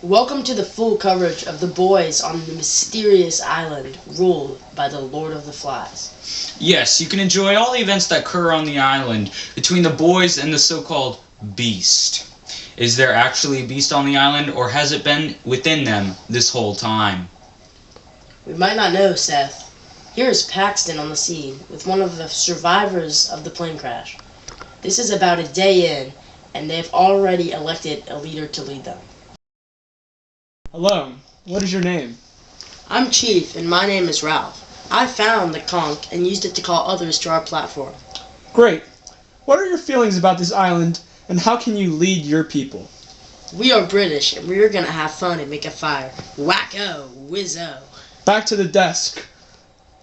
Welcome to the full coverage of the boys on the mysterious island ruled by the Lord of the Flies. Yes, you can enjoy all the events that occur on the island between the boys and the so-called beast. Is there actually a beast on the island, or has it been within them this whole time? We might not know, Seth. Here is Paxton on the scene with one of the survivors of the plane crash. This is about a day in, and they've already elected a leader to lead them. Hello, what is your name? I'm Chief, and my name is Ralph. I found the conch and used it to call others to our platform. Great. What are your feelings about this island, and how can you lead your people? We are British, and we are going to have fun and make a fire. Wacko, whizzo. Back to the desk,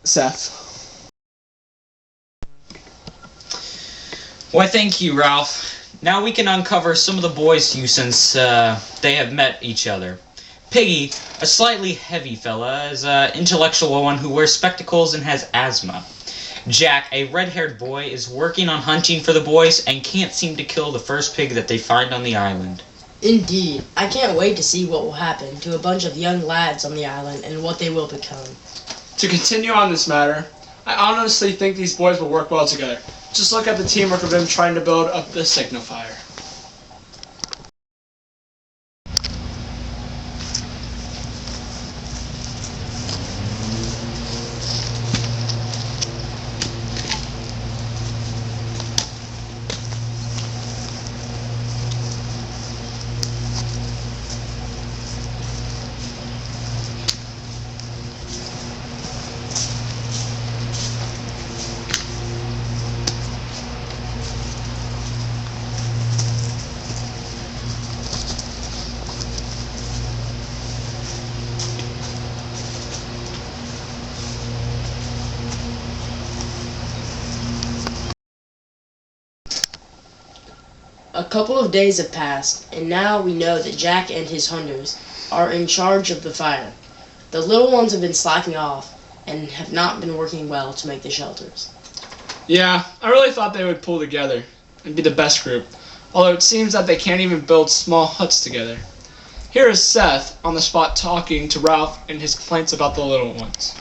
Seth. Why, thank you, Ralph. Now we can uncover some of the boys to you since they have met each other. Piggy, a slightly heavy fella, is an intellectual one who wears spectacles and has asthma. Jack, a red-haired boy, is working on hunting for the boys and can't seem to kill the first pig that they find on the island. Indeed. I can't wait to see what will happen to a bunch of young lads on the island and what they will become. To continue on this matter, I honestly think these boys will work well together. Just look at the teamwork of them trying to build up the signifier. A couple of days have passed, and now we know that Jack and his hunters are in charge of the fire. The little ones have been slacking off and have not been working well to make the shelters. Yeah, I really thought they would pull together and be the best group, although it seems that they can't even build small huts together. Here is Seth on the spot talking to Ralph and his complaints about the little ones.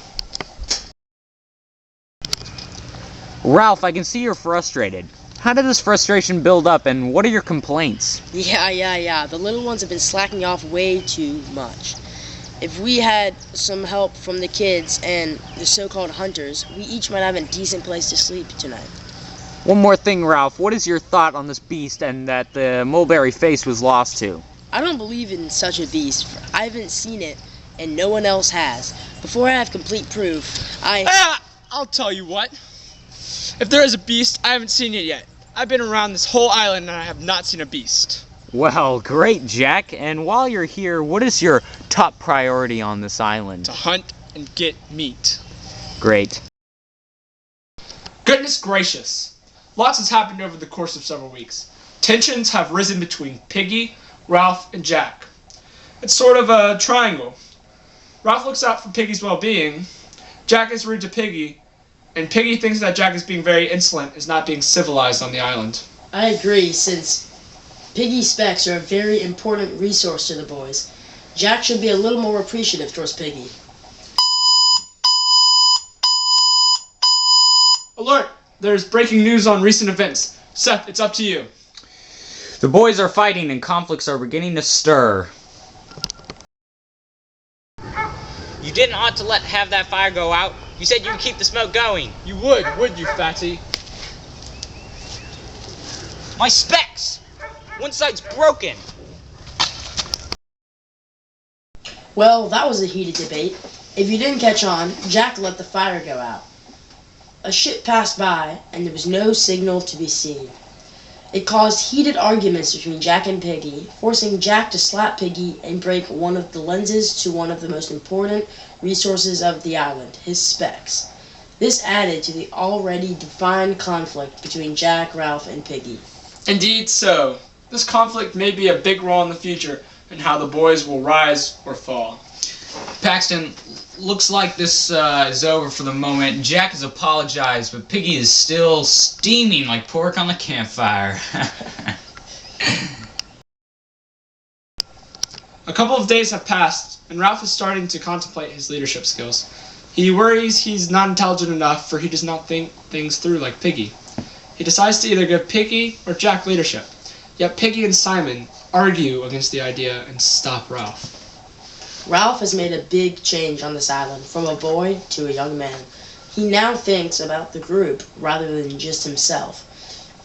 Ralph, I can see you're frustrated. How did this frustration build up, and what are your complaints? Yeah. The little ones have been slacking off way too much. If we had some help from the kids and the so-called hunters, we each might have a decent place to sleep tonight. One more thing, Ralph. What is your thought on this beast and that the mulberry face was lost to? I don't believe in such a beast. I haven't seen it, and no one else has. Before I have complete proof, I'll tell you what. If there is a beast, I haven't seen it yet. I've been around this whole island and I have not seen a beast. Well, great, Jack. And while you're here, what is your top priority on this island? To hunt and get meat. Great. Goodness gracious. Lots has happened over the course of several weeks. Tensions have risen between Piggy, Ralph, and Jack. It's sort of a triangle. Ralph looks out for Piggy's well-being, Jack is rude to Piggy, and Piggy thinks that Jack is being very insolent, is not being civilized on the island. I agree, since Piggy specs are a very important resource to the boys. Jack should be a little more appreciative towards Piggy. Alert! There's breaking news on recent events. Seth, it's up to you. The boys are fighting and conflicts are beginning to stir. You didn't ought to have that fire go out. You said you would keep the smoke going. You would you, fatty? My specs! One side's broken. Well, that was a heated debate. If you didn't catch on, Jack let the fire go out. A ship passed by, and there was no signal to be seen. It caused heated arguments between Jack and Piggy, forcing Jack to slap Piggy and break one of the lenses to one of the most important resources of the island, his specs. This added to the already defined conflict between Jack, Ralph, and Piggy. Indeed so. This conflict may be a big role in the future in how the boys will rise or fall. Paxton, looks like this is over for the moment. Jack has apologized, but Piggy is still steaming like pork on the campfire. A couple of days have passed, and Ralph is starting to contemplate his leadership skills. He worries he's not intelligent enough, for he does not think things through like Piggy. He decides to either give Piggy or Jack leadership. Yet Piggy and Simon argue against the idea and stop Ralph. Ralph has made a big change on this island, from a boy to a young man. He now thinks about the group rather than just himself.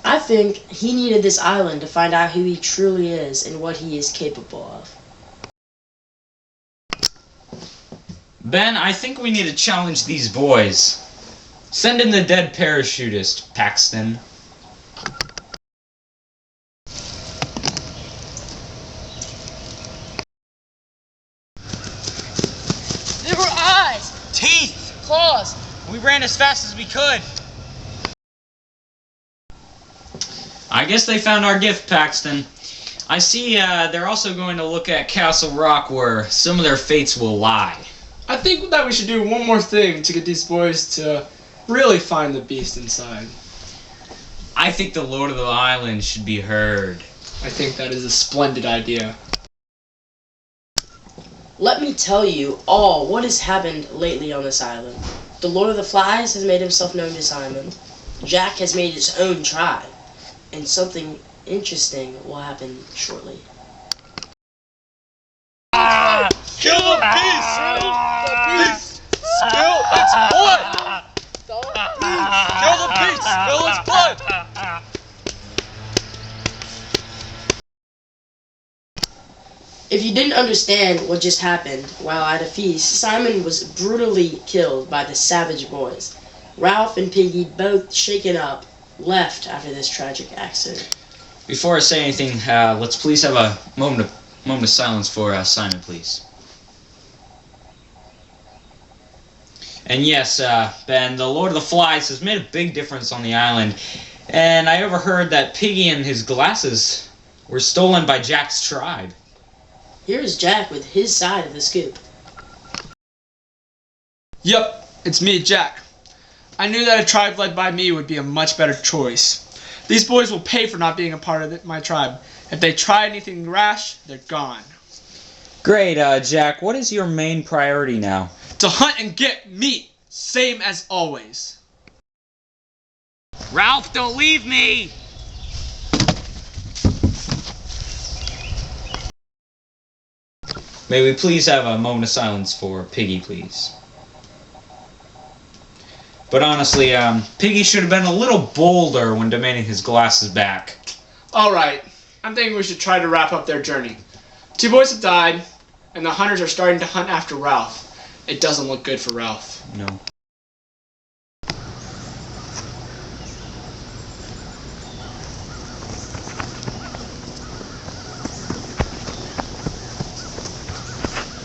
I think he needed this island to find out who he truly is and what he is capable of. Ben, I think we need to challenge these boys. Send in the dead parachutist, Paxton. There were eyes, teeth, claws. We ran as fast as we could. I guess they found our gift, Paxton. I see they're also going to look at Castle Rock, where some of their fates will lie. I think that we should do one more thing to get these boys to really find the beast inside. I think the Lord of the Island should be heard. I think that is a splendid idea. Let me tell you all what has happened lately on this island. The Lord of the Flies has made himself known to Simon. Jack has made his own tribe. And something interesting will happen shortly. Kill the beast! The beast! Spill its blood! Kill the beast! Spill its blood! If you didn't understand what just happened while at a feast, Simon was brutally killed by the savage boys. Ralph and Piggy, both shaken up, left after this tragic accident. Before I say anything, let's please have a moment of silence for Simon, please. And yes, Ben, the Lord of the Flies has made a big difference on the island. And I overheard that Piggy and his glasses were stolen by Jack's tribe. Here's Jack with his side of the scoop. Yep, it's me, Jack. I knew that a tribe led by me would be a much better choice. These boys will pay for not being a part of my tribe. If they try anything rash, they're gone. Great, Jack. What is your main priority now? To hunt and get meat, same as always. Ralph, don't leave me! May we please have a moment of silence for Piggy, please? But honestly, Piggy should have been a little bolder when demanding his glasses back. Alright, I'm thinking we should try to wrap up their journey. 2 boys have died, and the hunters are starting to hunt after Ralph. It doesn't look good for Ralph. No.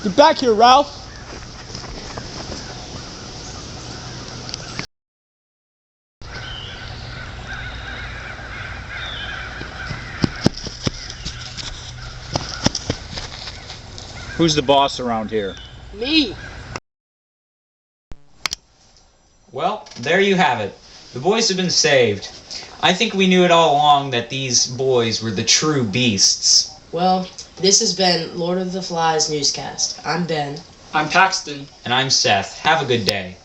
Get back here, Ralph! Who's the boss around here? Me! Well, there you have it. The boys have been saved. I think we knew it all along that these boys were the true beasts. Well, this has been Lord of the Flies Newscast. I'm Ben. I'm Paxton. And I'm Seth. Have a good day.